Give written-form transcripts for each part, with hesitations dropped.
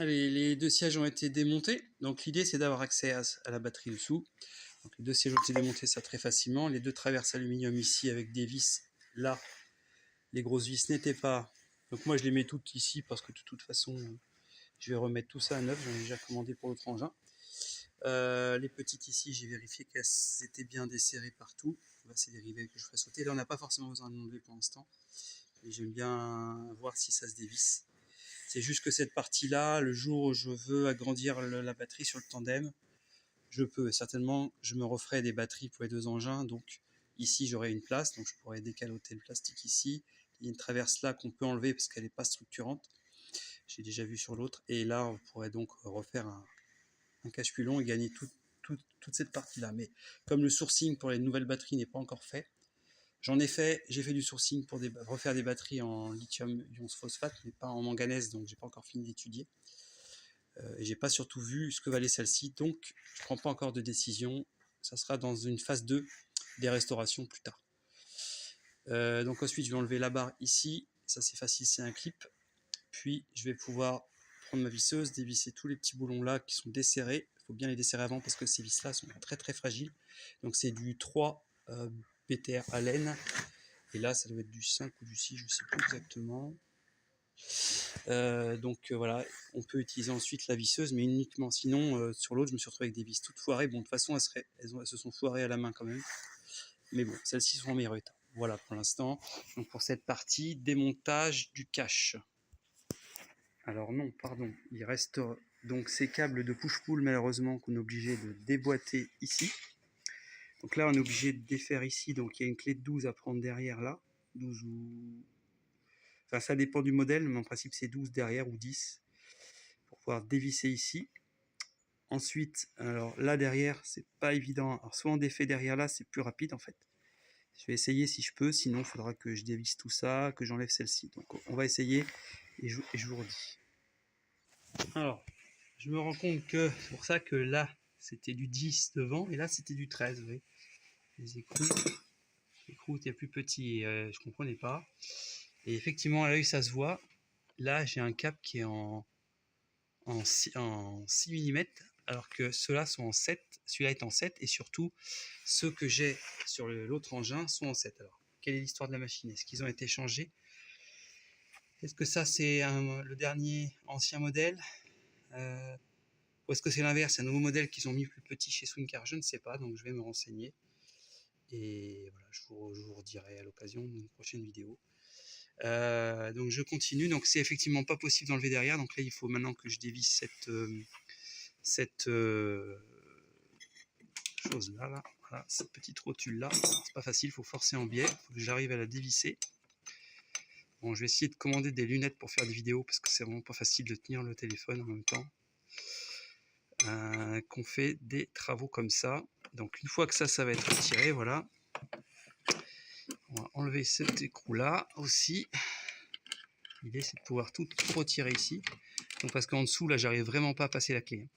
Allez, les deux sièges ont été démontés. Donc l'idée c'est d'avoir accès à la batterie dessous. Donc les deux sièges ont été démontés, ça très facilement. Les deux traverses aluminium ici avec des vis. Là, les grosses vis n'étaient pas. Donc moi je les mets toutes ici parce que de toute façon je vais remettre tout ça à neuf. J'en ai déjà commandé pour l'autre engin. Les petites ici, j'ai vérifié qu'elles étaient bien desserrées partout. Là, c'est des rivets que je ferai sauter. Là, on n'a pas forcément besoin de l'enlever pour l'instant. Mais j'aime bien voir si ça se dévisse. C'est juste que cette partie-là, le jour où je veux agrandir la batterie sur le tandem, je peux. Et certainement, je me referai des batteries pour les deux engins. Donc ici, j'aurai une place. Donc je pourrais décaloter le plastique ici. Il y a une traverse là qu'on peut enlever parce qu'elle n'est pas structurante. J'ai déjà vu sur l'autre. Et là, on pourrait donc refaire un cache-plus long et gagner toute cette partie-là. Mais comme le sourcing pour les nouvelles batteries n'est pas encore fait, j'ai fait du sourcing pour refaire des batteries en lithium-ion phosphate, mais pas en manganèse, donc j'ai pas encore fini d'étudier. Et j'ai pas surtout vu ce que valait celle-ci, donc je prends pas encore de décision. Ça sera dans une phase 2 des restaurations plus tard. Donc ensuite, je vais enlever la barre ici. Ça, c'est facile, c'est un clip. Puis, je vais pouvoir prendre ma visseuse, dévisser tous les petits boulons là qui sont desserrés. Il faut bien les desserrer avant parce que ces vis là sont très très fragiles. Donc c'est du 3 BTR à laine. Et là, ça doit être du 5 ou du 6, je ne sais plus exactement. Voilà, on peut utiliser ensuite la visseuse, mais uniquement. Sinon, sur l'autre, je me suis retrouvé avec des vis toutes foirées. Bon, de toute façon, elles se sont foirées à la main quand même. Mais bon, celles-ci sont en meilleur état. Voilà pour l'instant. Donc pour cette partie, démontage du cache. Alors non, pardon, il reste donc ces câbles de push-pull malheureusement qu'on est obligé de déboîter ici. Donc là on est obligé de défaire ici, donc il y a une clé de 12 à prendre derrière là. 12 ou... Enfin ça dépend du modèle, mais en principe c'est 12 derrière ou 10 pour pouvoir dévisser ici. Ensuite, alors là derrière c'est pas évident, alors soit on défait derrière là, c'est plus rapide en fait. Je vais essayer si je peux, sinon il faudra que je dévisse tout ça, que j'enlève celle-ci. Donc on va essayer et je vous redis. Alors, je me rends compte que c'est pour ça que là, c'était du 10 devant, et là, c'était du 13. Vous voyez, les écrous étaient plus petits, et je comprenais pas. Et effectivement, à l'œil, ça se voit. Là, j'ai un cap qui est en 6 mm, alors que ceux-là sont en 7. Celui-là est en 7, et surtout, ceux que j'ai sur l'autre engin sont en 7. Alors, quelle est l'histoire de la machine? Est-ce qu'ils ont été changés? Est-ce que ça, c'est le dernier ancien modèle? Ou est-ce que c'est l'inverse, un nouveau modèle qu'ils ont mis plus petit chez Swingcar? Je ne sais pas, donc je vais me renseigner. Et voilà, je vous redirai à l'occasion d'une prochaine vidéo. Donc je continue. Donc c'est effectivement pas possible d'enlever derrière. Donc là, il faut maintenant que je dévisse cette chose là, voilà, cette petite rotule là. C'est pas facile, il faut forcer en biais. Il faut que j'arrive à la dévisser. Bon, je vais essayer de commander des lunettes pour faire des vidéos parce que c'est vraiment pas facile de tenir le téléphone en même temps. Qu'on fait des travaux comme ça. Donc une fois que ça va être retiré, voilà. On va enlever cet écrou là aussi. L'idée c'est de pouvoir tout retirer ici. Donc parce qu'en dessous là j'arrive vraiment pas à passer la clé.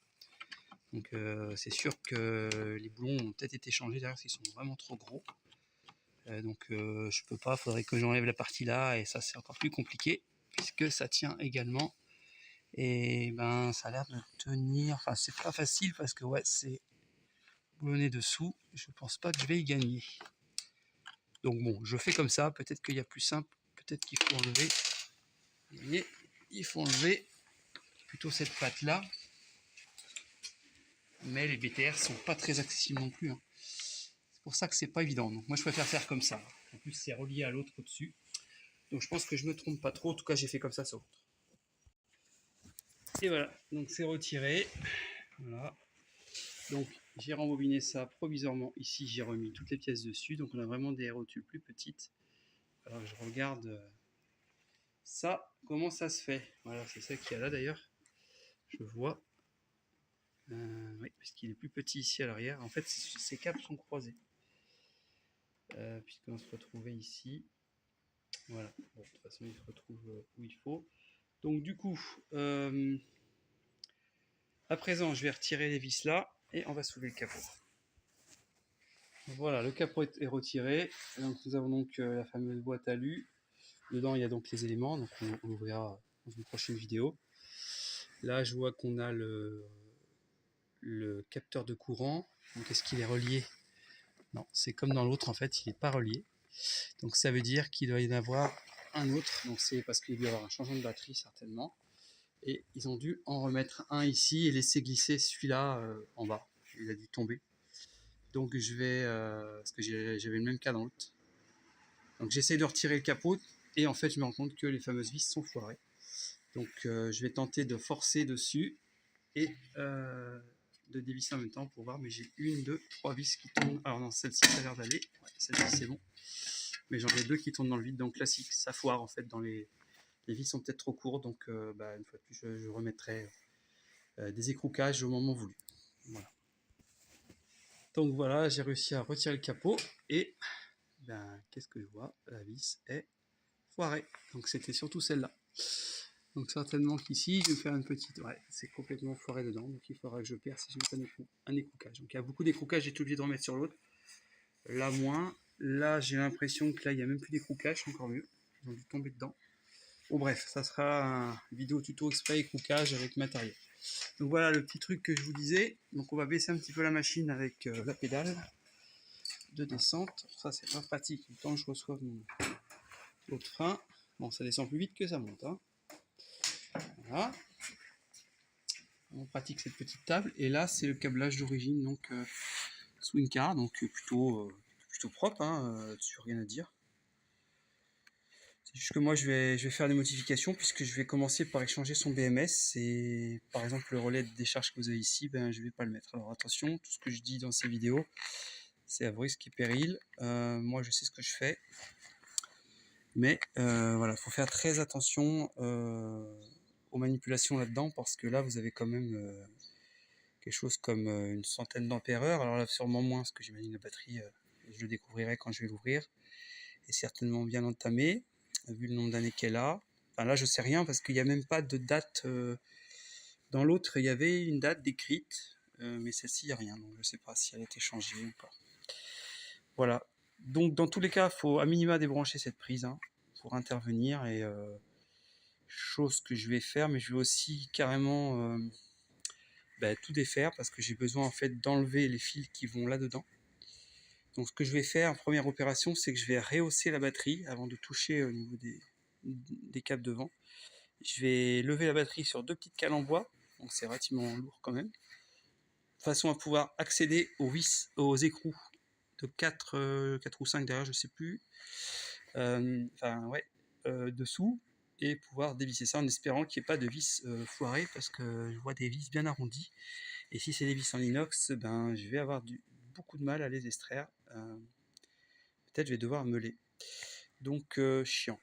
Donc c'est sûr que les boulons ont peut-être été changés derrière parce qu'ils sont vraiment trop gros. Donc je peux pas, faudrait que j'enlève la partie là et ça c'est encore plus compliqué puisque ça tient également. Et ben ça a l'air de tenir, enfin c'est pas facile parce que ouais c'est boulonné dessous, je pense pas que je vais y gagner. Donc bon, je fais comme ça, peut-être qu'il y a plus simple, peut-être qu'il faut enlever, vous voyez, il faut enlever plutôt cette patte là, mais les BTR sont pas très accessibles non plus, hein. C'est pour ça que c'est pas évident, donc moi je préfère faire comme ça. En plus c'est relié à l'autre au-dessus, donc je pense que je me trompe pas trop, en tout cas j'ai fait comme ça sur l'autre. Et voilà, donc c'est retiré, voilà. Donc j'ai rembobiné ça provisoirement, ici j'ai remis toutes les pièces dessus, donc on a vraiment des rotules plus petites. Alors je regarde ça, comment ça se fait. Voilà, c'est ça qu'il y a là d'ailleurs, je vois. Oui, parce qu'il est plus petit ici à l'arrière. En fait, ces câbles sont croisés. Puisqu'on se retrouvait ici. Voilà, bon, de toute façon il se retrouve où il faut. Donc du coup, à présent je vais retirer les vis là et on va soulever le capot. Voilà, le capot est retiré. Donc nous avons donc la fameuse boîte alu. Dedans il y a donc les éléments, donc on l'ouvrira dans une prochaine vidéo. Là, je vois qu'on a le capteur de courant. Donc, est-ce qu'il est relié? Non, c'est comme dans l'autre, en fait, il n'est pas relié. Donc, ça veut dire qu'il doit y en avoir un autre. Donc, c'est parce qu'il doit y avoir un changement de batterie, certainement. Et ils ont dû en remettre un ici et laisser glisser celui-là en bas. Il a dû tomber. Donc, je vais... parce que j'avais le même cas dans l'autre. Donc, j'essaie de retirer le capot. Et en fait, je me rends compte que les fameuses vis sont foirées. Donc, je vais tenter de forcer dessus et de dévisser en même temps pour voir. Mais j'ai 1, 2, 3 vis qui tournent. Alors non, celle-ci, ça a l'air d'aller. Ouais, celle-ci, c'est bon. Mais j'en ai 2 qui tournent dans le vide. Donc, classique, ça foire en fait dans les vis sont peut-être trop courtes. Donc, une fois de plus, je remettrai des écroucages au moment voulu. Voilà. Donc, voilà, j'ai réussi à retirer le capot. Et qu'est-ce que je vois? La vis est foirée. Donc, c'était surtout celle-là. Donc certainement qu'ici, je vais faire une petite... Ouais, c'est complètement foiré dedans, donc il faudra que je perce si je mets un écroucage. Donc il y a beaucoup d'écroucages, j'ai tout obligé de remettre sur l'autre. Là, moins. Là, j'ai l'impression que là, il n'y a même plus d'écroucage, encore mieux. Ils ont dû tomber dedans. Bon bref, ça sera une vidéo tuto exprès écroucage avec matériel. Donc voilà le petit truc que je vous disais. Donc on va baisser un petit peu la machine avec la pédale de descente. Ça, c'est pas pratique. Le temps que je reçoive mon autre frein. Bon, ça descend plus vite que ça monte, hein. Voilà. On pratique cette petite table et là c'est le câblage d'origine, donc swing car, donc plutôt propre, hein, dessus rien à dire. C'est juste que moi je vais faire des modifications puisque je vais commencer par échanger son BMS et par exemple le relais de décharge que vous avez ici, je vais pas le mettre. Alors attention, tout ce que je dis dans ces vidéos c'est à vos risques et périls. Moi je sais ce que je fais, mais voilà, faut faire très attention aux manipulations là-dedans parce que là vous avez quand même quelque chose comme une centaine d'ampères-heure. Alors là, sûrement moins, parce que j'imagine la batterie, je le découvrirai quand je vais l'ouvrir, est certainement bien entamée, vu le nombre d'années qu'elle a. Enfin là, je sais rien, parce qu'il n'y a même pas de date. Dans l'autre, il y avait une date décrite, mais celle-ci, il n'y a rien, donc je ne sais pas si elle a été changée ou pas. Voilà. Donc, dans tous les cas, il faut à minima débrancher cette prise pour intervenir, et chose que je vais faire, mais je vais aussi carrément... tout défaire parce que j'ai besoin en fait d'enlever les fils qui vont là-dedans. Donc ce que je vais faire en première opération, c'est que je vais rehausser la batterie avant de toucher au niveau des câbles devant. Je vais lever la batterie sur 2 petites cales en bois, donc c'est relativement lourd quand même, de façon à pouvoir accéder aux vis, aux écrous de 4 ou 5 derrière, je sais plus, dessous, et pouvoir dévisser ça en espérant qu'il n'y ait pas de vis foirées, parce que je vois des vis bien arrondies. Et si c'est des vis en inox, je vais avoir beaucoup de mal à les extraire. Peut-être je vais devoir meuler. Donc chiant.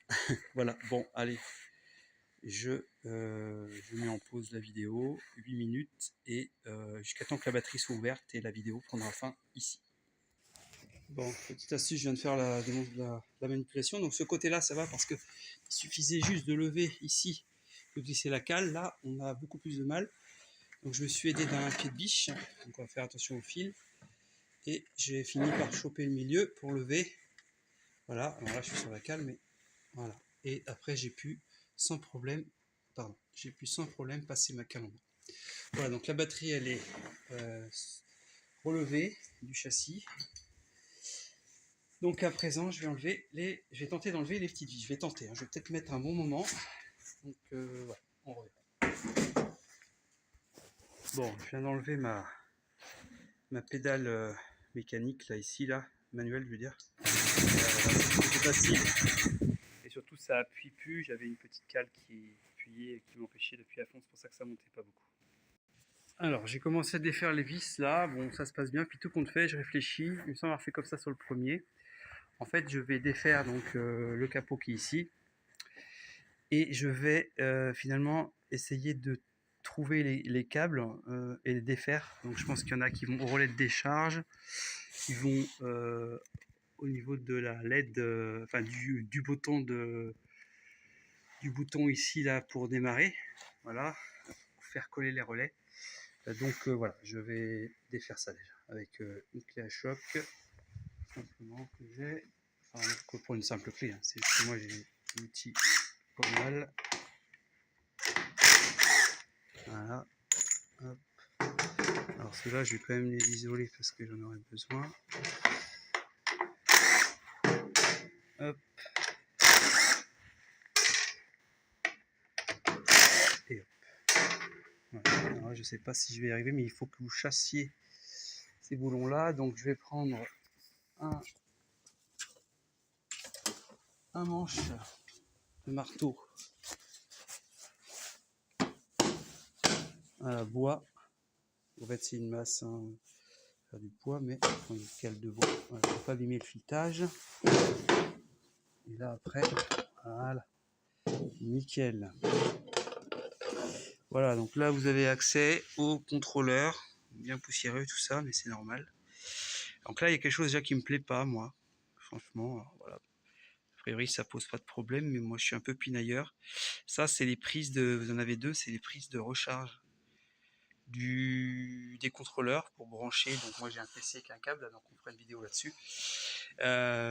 Voilà, bon, allez. Je mets en pause la vidéo, 8 minutes, et jusqu'à temps que la batterie soit ouverte, et la vidéo prendra fin ici. Bon, petite astuce, je viens de faire la manipulation. Donc ce côté-là, ça va parce qu'il suffisait juste de lever ici, de glisser la cale. Là, on a beaucoup plus de mal. Donc je me suis aidé d'un pied de biche, donc on va faire attention au fil, et j'ai fini par choper le milieu pour lever. Voilà, alors là je suis sur la cale, mais voilà. Et après j'ai pu sans problème, passer ma cale en bas. Voilà, donc la batterie elle est relevée du châssis. Donc à présent je vais tenter d'enlever les petites vis. Je vais tenter, je vais peut-être mettre un bon moment. Donc voilà, on revient. Bon, je viens d'enlever ma pédale mécanique là, ici, manuelle je veux dire. C'est facile. Et surtout ça appuie plus, j'avais une petite cale qui appuyait et qui m'empêchait d'appuyer à fond, c'est pour ça que ça montait pas beaucoup. Alors j'ai commencé à défaire les vis là, bon ça se passe bien, puis tout compte fait, je réfléchis, il me semble avoir fait comme ça sur le premier. En fait je vais défaire donc le capot qui est ici, et je vais finalement essayer de trouver les câbles et les défaire. Donc je pense qu'il y en a qui vont au relais de décharge, qui vont au niveau de la LED, du bouton ici là pour démarrer, voilà, pour faire coller les relais. Donc voilà, je vais défaire ça déjà avec une clé à choc simplement que j'ai, pour une simple clé, c'est juste que moi j'ai un outil pas mal. Hop. Alors ceux-là, je vais quand même les isoler parce que j'en aurai besoin. Hop. Et hop. Voilà. Alors, je ne sais pas si je vais y arriver, mais il faut que vous chassiez ces boulons-là. Donc je vais prendre un manche de marteau à la bois. En fait, c'est une masse, hein, faire du poids, mais on le cale devant. Voilà, pour pas abîmer le filetage. Et là, après, voilà, nickel. Voilà, donc là, vous avez accès au contrôleur. Bien poussiéreux, tout ça, mais c'est normal. Donc là, il y a quelque chose déjà qui me plaît pas, moi. Franchement, alors, voilà. A priori, ça pose pas de problème, mais moi, je suis un peu pinailleur. Ça, c'est les prises de... Vous en avez deux, c'est les prises de recharge des contrôleurs pour brancher. Donc moi j'ai un PC avec un câble, donc on fera une vidéo là-dessus.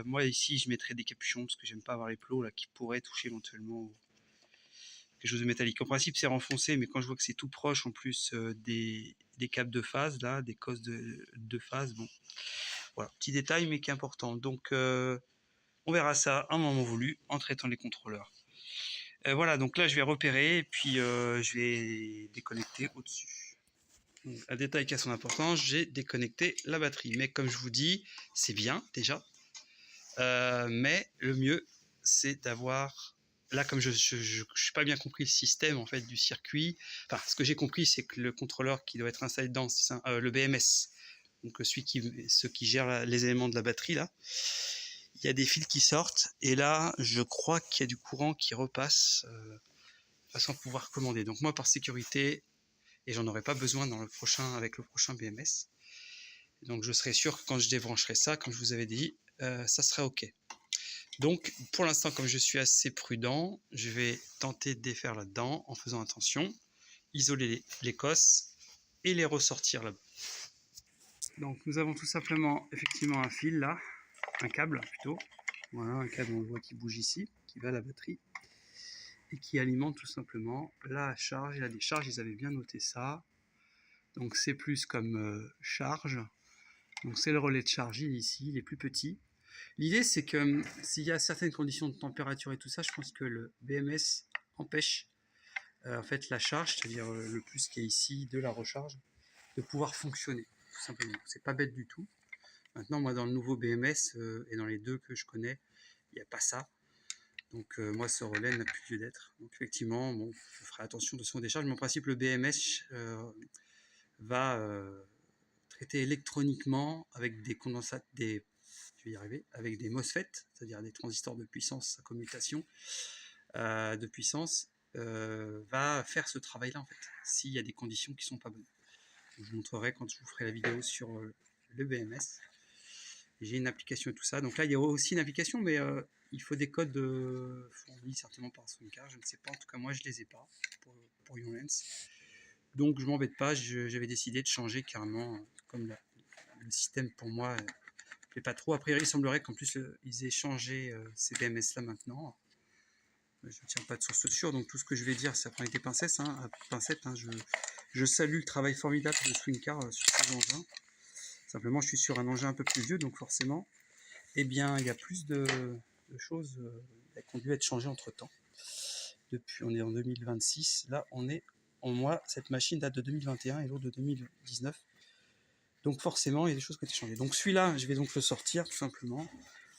Moi ici je mettrai des capuchons parce que j'aime pas avoir les plots là qui pourraient toucher éventuellement quelque chose de métallique. En principe c'est renfoncé, mais quand je vois que c'est tout proche en plus des câbles de phase là, des cosses de phase, bon voilà, petit détail mais qui est important. Donc on verra ça à un moment voulu en traitant les contrôleurs. Voilà, donc là je vais repérer et puis je vais déconnecter au-dessus. Un détail qui a son importance, j'ai déconnecté la batterie. Mais comme je vous dis, c'est bien déjà. Mais le mieux, c'est d'avoir... Là, comme je n'ai pas bien compris le système en fait du circuit, enfin, ce que j'ai compris, c'est que le contrôleur qui doit être installé dedans, c'est le BMS, donc ceux qui gèrent les éléments de la batterie, là, il y a des fils qui sortent, et là, je crois qu'il y a du courant qui repasse de façon à pouvoir commander. Donc moi, par sécurité, et j'en aurai pas besoin avec le prochain BMS. Donc je serai sûr que quand je débrancherai ça, comme je vous avais dit, ça sera OK. Donc pour l'instant, comme je suis assez prudent, je vais tenter de défaire là-dedans en faisant attention, isoler les cosses et les ressortir là-bas. Donc nous avons tout simplement effectivement un fil là, un câble plutôt. Voilà, un câble, on le voit qui bouge ici, qui va à la batterie et qui alimente tout simplement la charge et la décharge. Ils avaient bien noté ça. Donc c'est plus comme charge. Donc c'est le relais de charge, il est ici, il est plus petit. L'idée c'est que s'il y a certaines conditions de température et tout ça, je pense que le BMS empêche en fait la charge, c'est-à-dire le plus qui est ici de la recharge, de pouvoir fonctionner, tout simplement. C'est pas bête du tout. Maintenant, moi dans le nouveau BMS et dans les deux que je connais, il n'y a pas ça. Donc moi ce relais n'a plus lieu d'être. Donc effectivement, bon, je ferai attention de son décharge, mais en principe le BMS va traiter électroniquement avec des condensateurs, je vais y arriver, avec des MOSFET, c'est-à-dire des transistors de puissance à commutation de puissance, va faire ce travail-là en fait, s'il y a des conditions qui sont pas bonnes. Je vous montrerai quand je vous ferai la vidéo sur le BMS. J'ai une application et tout ça. Donc là, il y a aussi une application, mais il faut des codes fournis certainement par Swincar. Je ne sais pas, en tout cas moi je les ai pas pour YouLens. Donc je m'embête pas, j'avais décidé de changer carrément, comme le système pour moi ne plaît pas trop. A priori, il semblerait qu'en plus ils aient changé ces BMS là maintenant. Je ne tiens pas de source sûre, donc tout ce que je vais dire, ça prend avec des pincettes. Je salue le travail formidable de Swincar sur ces engins. Simplement, je suis sur un engin un peu plus vieux, donc forcément, eh bien, il y a plus de choses qui ont dû être changées entre temps. Depuis, on est en 2026. Là, moi, cette machine date de 2021 et l'autre de 2019. Donc forcément, il y a des choses qui ont été changées. Donc celui-là, je vais donc le sortir tout simplement.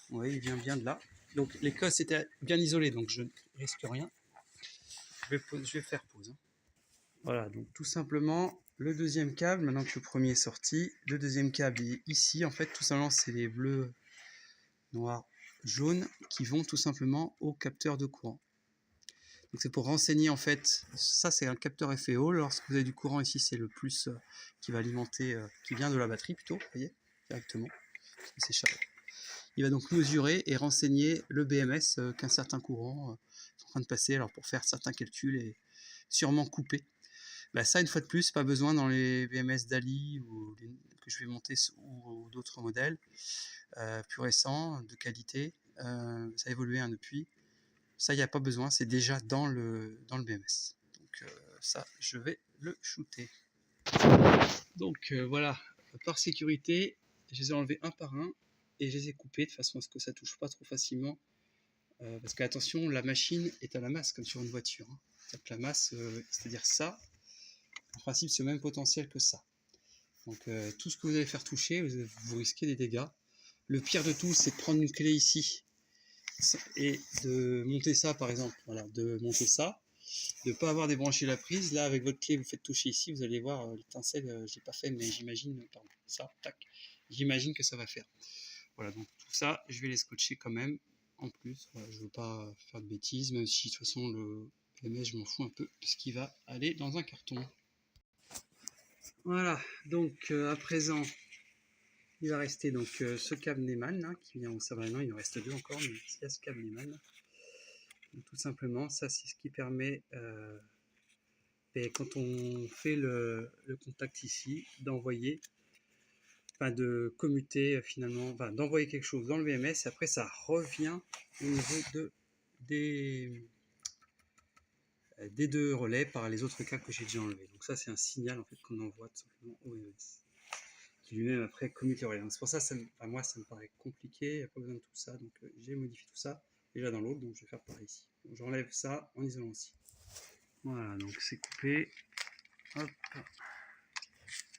Vous voyez, il vient bien de là. Donc les cosses étaient bien isolées, donc je ne risque rien. Je vais faire pause. Voilà, donc tout simplement, le deuxième câble, maintenant que le premier est sorti, le deuxième câble est ici. En fait, tout simplement, c'est les bleus, noirs, jaunes qui vont tout simplement au capteur de courant. Donc c'est pour renseigner en fait, ça c'est un capteur FEO, lorsque vous avez du courant ici c'est le plus qui va alimenter, qui vient de la batterie plutôt, vous voyez, directement, c'est chargé. Il va donc mesurer et renseigner le BMS qu'un certain courant est en train de passer, alors pour faire certains calculs et sûrement couper. Bah ça une fois de plus, pas besoin dans les BMS DALI que je vais monter ou d'autres modèles plus récents, de qualité, ça a évolué depuis. Ça, il n'y a pas besoin, c'est déjà dans le BMS. Donc ça, je vais le shooter. Donc voilà, par sécurité, je les ai enlevés un par un et je les ai coupés de façon à ce que ça touche pas trop facilement. Parce que attention, la machine est à la masse comme sur une voiture. Hein. Donc, la masse, c'est-à-dire ça, en principe c'est le même potentiel que ça. Donc tout ce que vous allez faire toucher, vous risquez des dégâts. Le pire de tout, c'est de prendre une clé ici et de monter ça par exemple. Voilà, de monter ça, de ne pas avoir débranché la prise. Là, avec votre clé, vous faites toucher ici, vous allez voir l'étincelle, je l'ai pas fait, mais j'imagine, pardon, ça, tac, j'imagine que ça va faire. Voilà, donc tout ça, je vais les scotcher quand même. En plus, voilà, je veux pas faire de bêtises, même si de toute façon le PMS, je m'en fous un peu, parce qu'il va aller dans un carton. Voilà, donc à présent, il va rester donc ce câble Neumann hein, qui vient au maintenant, il en reste deux encore, mais il y a ce câble Neumann. Donc, tout simplement, ça c'est ce qui permet, quand on fait le contact ici, d'envoyer, enfin de commuter finalement, enfin, d'envoyer quelque chose dans le VMS, et après ça revient au niveau des deux relais par les autres câbles que j'ai déjà enlevés. Donc ça c'est un signal en fait qu'on envoie tout simplement au VMS. Qui lui-même après commute les relais. C'est pour ça, moi ça me paraît compliqué, il n'y a pas besoin de tout ça, donc j'ai modifié tout ça déjà dans l'autre, donc je vais faire pareil ici. J'enlève ça en isolant aussi. Voilà, donc c'est coupé. Hop.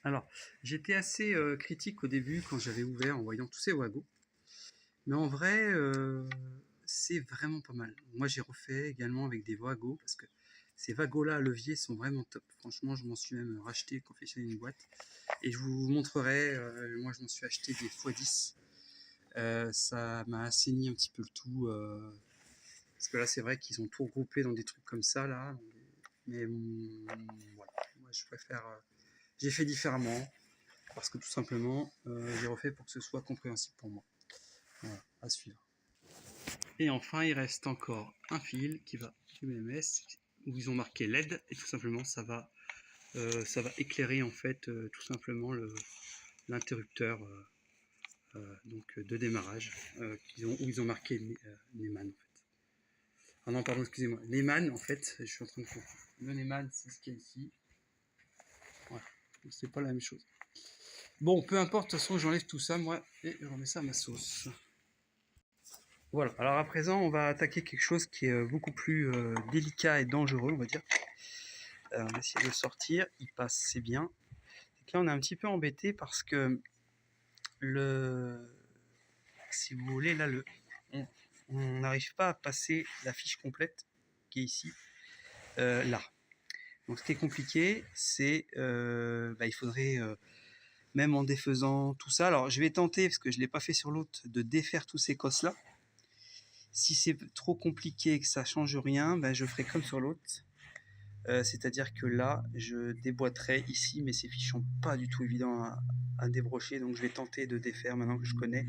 Alors, j'étais assez critique au début quand j'avais ouvert en voyant tous ces wagos, mais en vrai, c'est vraiment pas mal. Moi j'ai refait également avec des wagos, parce que ces wagos-là à levier sont vraiment top. Franchement, je m'en suis même racheté, confectionné une boîte. Et je vous montrerai, moi je m'en suis acheté des x10. Ça m'a assaini un petit peu le tout. Parce que là c'est vrai qu'ils ont tout regroupé dans des trucs comme ça là. Mais voilà, moi je préfère. J'ai fait différemment. Parce que tout simplement, j'ai refait pour que ce soit compréhensible pour moi. Voilà, à suivre. Et enfin, il reste encore un fil qui va du BMS où ils ont marqué LED et tout simplement ça va éclairer en fait tout simplement l'interrupteur donc de démarrage où ils ont marqué Neumann en fait. Ah non pardon excusez-moi, Neumann en fait, je suis en train de confondre. Le Neumann c'est ce qu'il y a ici. Voilà, c'est pas la même chose. Bon, peu importe, de toute façon j'enlève tout ça moi et je remets ça à ma sauce. Voilà, alors à présent on va attaquer quelque chose qui est beaucoup plus délicat et dangereux on va dire. On va essayer de le sortir, il passe, c'est bien. Donc là on est un petit peu embêté parce que si vous voulez là on n'arrive pas à passer la fiche complète qui est ici là. Donc ce qui est compliqué c'est il faudrait même en défaisant tout ça, alors je vais tenter parce que je ne l'ai pas fait sur l'autre de défaire tous ces cosses là. Si c'est trop compliqué et que ça change rien, je ferai comme sur l'autre. C'est-à-dire que là, je déboîterai ici, mais ces fiches sont pas du tout évidents à débrocher, donc je vais tenter de défaire maintenant que je connais.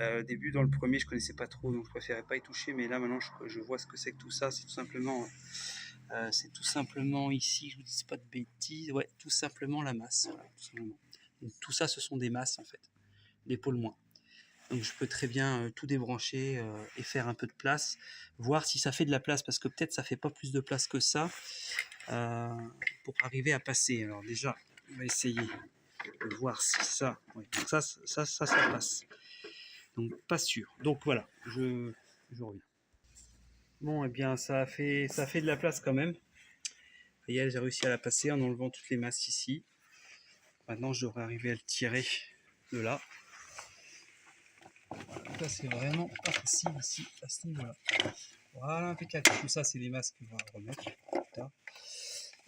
Au début, dans le premier, je connaissais pas trop, donc je préférais pas y toucher, mais là maintenant, je vois ce que c'est que tout ça. C'est tout simplement ici, je vous dis pas de bêtises, ouais, tout simplement la masse. Voilà, tout simplement. Donc, tout ça, ce sont des masses en fait, des pôles moins. Donc je peux très bien tout débrancher et faire un peu de place, voir si ça fait de la place, parce que peut-être ça fait pas plus de place que ça pour arriver à passer. Alors déjà, on va essayer de voir si ça, ouais, ça passe. Donc pas sûr. Donc voilà, je reviens. Bon, et bien ça a fait de la place quand même. Voyez, j'ai réussi à la passer en enlevant toutes les masses ici. Maintenant, je devrais arriver à le tirer de là. Là, c'est vraiment pas facile ici, à ce niveau-là. Voilà, impeccable. Tout ça, c'est les masques qu'on va remettre.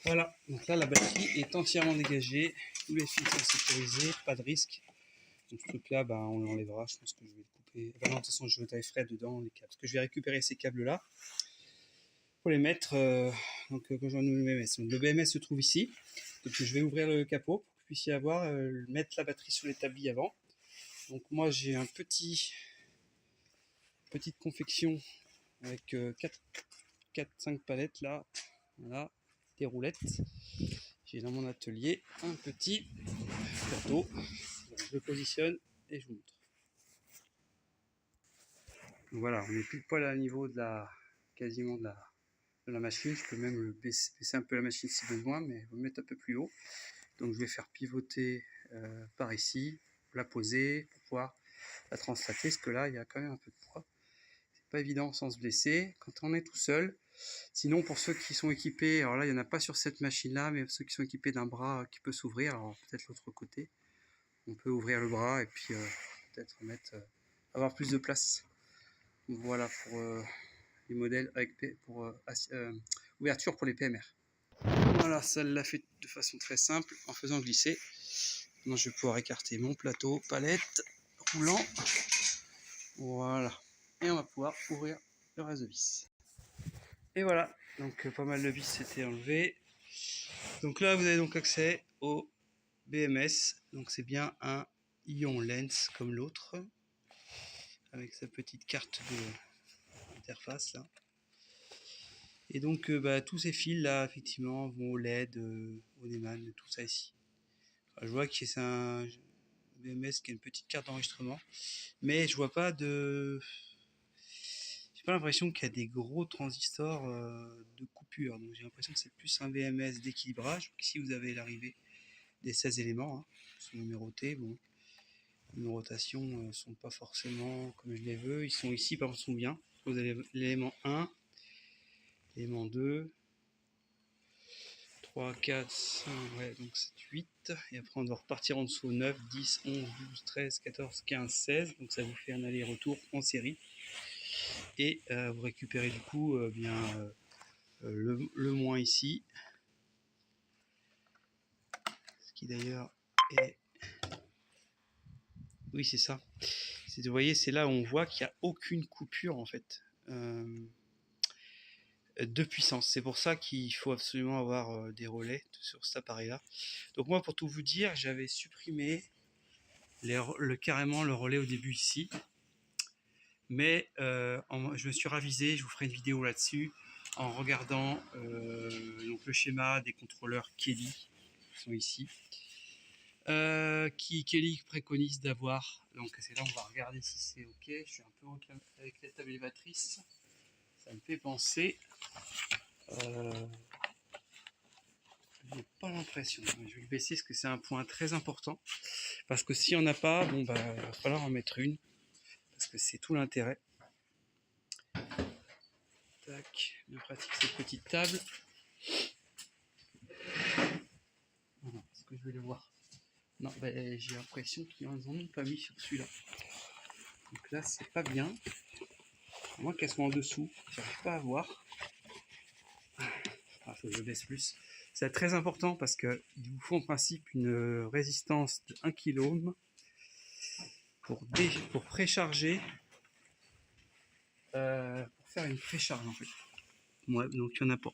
Voilà, donc là, la batterie est entièrement dégagée. Tous les fils sont sécurisés, pas de risque. Donc ce truc-là, on l'enlèvera. Je pense que je vais le couper. Non, de toute façon, je vais tailler dedans les câbles. Parce que je vais récupérer ces câbles-là pour les mettre. Donc, quand je le BMS. Donc, le BMS se trouve ici. Donc, je vais ouvrir le capot pour que vous puissiez mettre la batterie sur l'établi avant. Donc, moi, j'ai un petite confection avec 4-5 palettes là, voilà, des roulettes. J'ai dans mon atelier un petit plateau. Je le positionne et je vous montre. Donc voilà, on est plus poil à niveau de quasiment de la machine. Je peux même baisser un peu la machine si besoin, mais vous mettre un peu plus haut. Donc je vais faire pivoter par ici, la poser pour pouvoir la translater, parce que là il y a quand même un peu de poids. C'est pas évident sans se blesser quand on est tout seul. Sinon pour ceux qui sont équipés, alors là il n'y en a pas sur cette machine là, mais ceux qui sont équipés d'un bras qui peut s'ouvrir, alors peut-être l'autre côté, on peut ouvrir le bras et puis peut-être avoir plus de place. Voilà pour les modèles avec ouverture pour les PMR. Voilà, ça l'a fait de façon très simple en faisant glisser. Maintenant je vais pouvoir écarter mon plateau palette roulant. Voilà. Et on va pouvoir ouvrir le reste de vis. Et voilà, donc pas mal de vis s'étaient enlevées. Donc là vous avez donc accès au BMS. Donc c'est bien un Ion Lens comme l'autre, avec sa petite carte d'interface là. Et donc tous ces fils là effectivement vont au LED, au Neumann, tout ça ici. Enfin, je vois que c'est un BMS qui a une petite carte d'enregistrement, mais je vois pas de... J'ai pas l'impression qu'il y a des gros transistors de coupure, donc j'ai l'impression que c'est plus un BMS d'équilibrage. Ici vous avez l'arrivée des 16 éléments, hein, qui sont numérotés. Bon, les numérotations ne sont pas forcément comme je les veux, ils sont ici par contre sont bien. Vous avez l'élément 1, l'élément 2, 3, 4, 5, ouais, donc 7, 8. Et après, on doit repartir en dessous 9, 10, 11, 12, 13, 14, 15, 16. Donc ça vous fait un aller-retour en série. Et vous récupérez du coup le moins ici. Ce qui d'ailleurs est... Oui, c'est ça. Vous voyez, c'est là où on voit qu'il n'y a aucune coupure en fait. De puissance. C'est pour ça qu'il faut absolument avoir des relais sur cet appareil-là. Donc moi, pour tout vous dire, j'avais supprimé carrément le relais au début ici. Mais je me suis ravisé, je vous ferai une vidéo là-dessus, en regardant donc le schéma des contrôleurs Kelly, qui sont ici. Kelly préconise d'avoir, donc c'est là on va regarder si c'est ok. Je suis un peu avec la table élévatrice, ça me fait penser... j'ai pas l'impression. Je vais le baisser parce que c'est un point très important. Parce que si on n'a pas, bon bah il va falloir en mettre une. Parce que c'est tout l'intérêt. Tac, bien pratique cette petite table. Voilà, est-ce que je vais le voir? Non, bah, j'ai l'impression qu'ils n'en ont pas mis sur celui-là. Donc là c'est pas bien. À moins qu'elle soit en dessous. J'arrive pas à voir. Ah, faut que je baisse plus. C'est très important parce qu'il vous faut en principe une résistance de 1 kΩ pour précharger, pour faire une précharge en fait. Ouais, donc il n'y en a pas.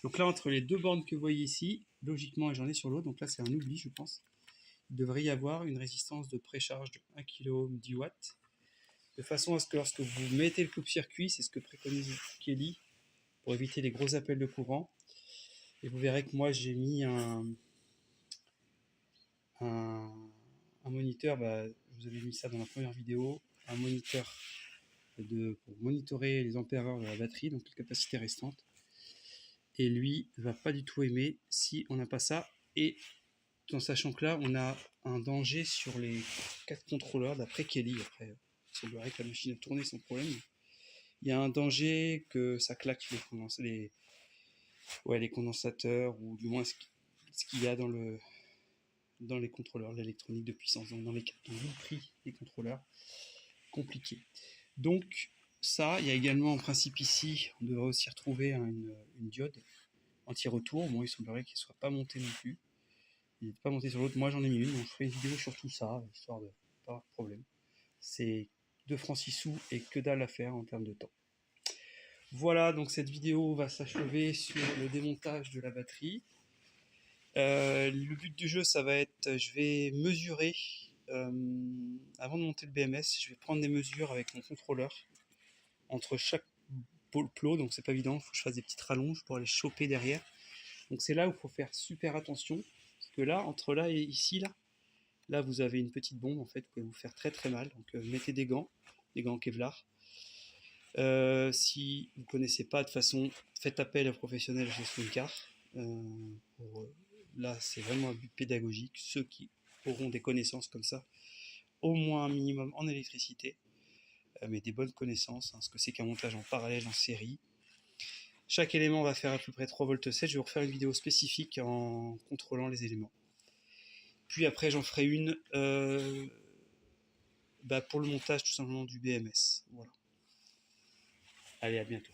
Donc là, entre les deux bornes que vous voyez ici, logiquement, j'en ai sur l'autre, donc là c'est un oubli je pense, il devrait y avoir une résistance de précharge de 1 kΩ 10 watts, de façon à ce que lorsque vous mettez le coupe-circuit, c'est ce que préconise Kelly, pour éviter les gros appels de courant. Et vous verrez que moi j'ai mis un moniteur, je vous avais mis ça dans la première vidéo, un moniteur pour monitorer les ampères-heure de la batterie, donc les capacités restantes. Et lui va pas du tout aimer si on n'a pas ça. Et en sachant que là, on a un danger sur les 4 contrôleurs, d'après Kelly. Après, il semblerait que la machine a tourné sans problème. Il y a un danger que ça claque les condensateurs, ou du moins ce qu'il y a dans les contrôleurs, l'électronique de puissance, donc dans le prix des contrôleurs, compliqué. Donc ça, il y a également en principe ici, on devrait aussi retrouver une diode anti-retour. Bon, il semblerait qu'il ne soit pas monté non plus. Il n'est pas monté sur l'autre. Moi, j'en ai mis une, donc je ferai une vidéo sur tout ça, histoire de pas avoir de problème. C'est 2 francs 6 sous et que dalle à faire en termes de temps. Voilà, donc cette vidéo va s'achever sur le démontage de la batterie. Le but du jeu, ça va être, je vais mesurer, avant de monter le BMS, je vais prendre des mesures avec mon contrôleur entre chaque pôle plot, donc c'est pas évident, il faut que je fasse des petites rallonges pour aller choper derrière. Donc c'est là où il faut faire super attention, parce que là, entre là et ici, là vous avez une petite bombe, en fait, vous pouvez vous faire très très mal, donc mettez des gants Kevlar. Si vous ne connaissez pas, de toute façon, faites appel aux professionnels chez Swincar pour là c'est vraiment un but pédagogique, ceux qui auront des connaissances comme ça, au moins un minimum en électricité, mais des bonnes connaissances, hein, ce que c'est qu'un montage en parallèle, en série. Chaque élément va faire à peu près 3 volts 7, je vais vous refaire une vidéo spécifique en contrôlant les éléments. Puis après j'en ferai une pour le montage tout simplement du BMS. Voilà. Allez, à bientôt.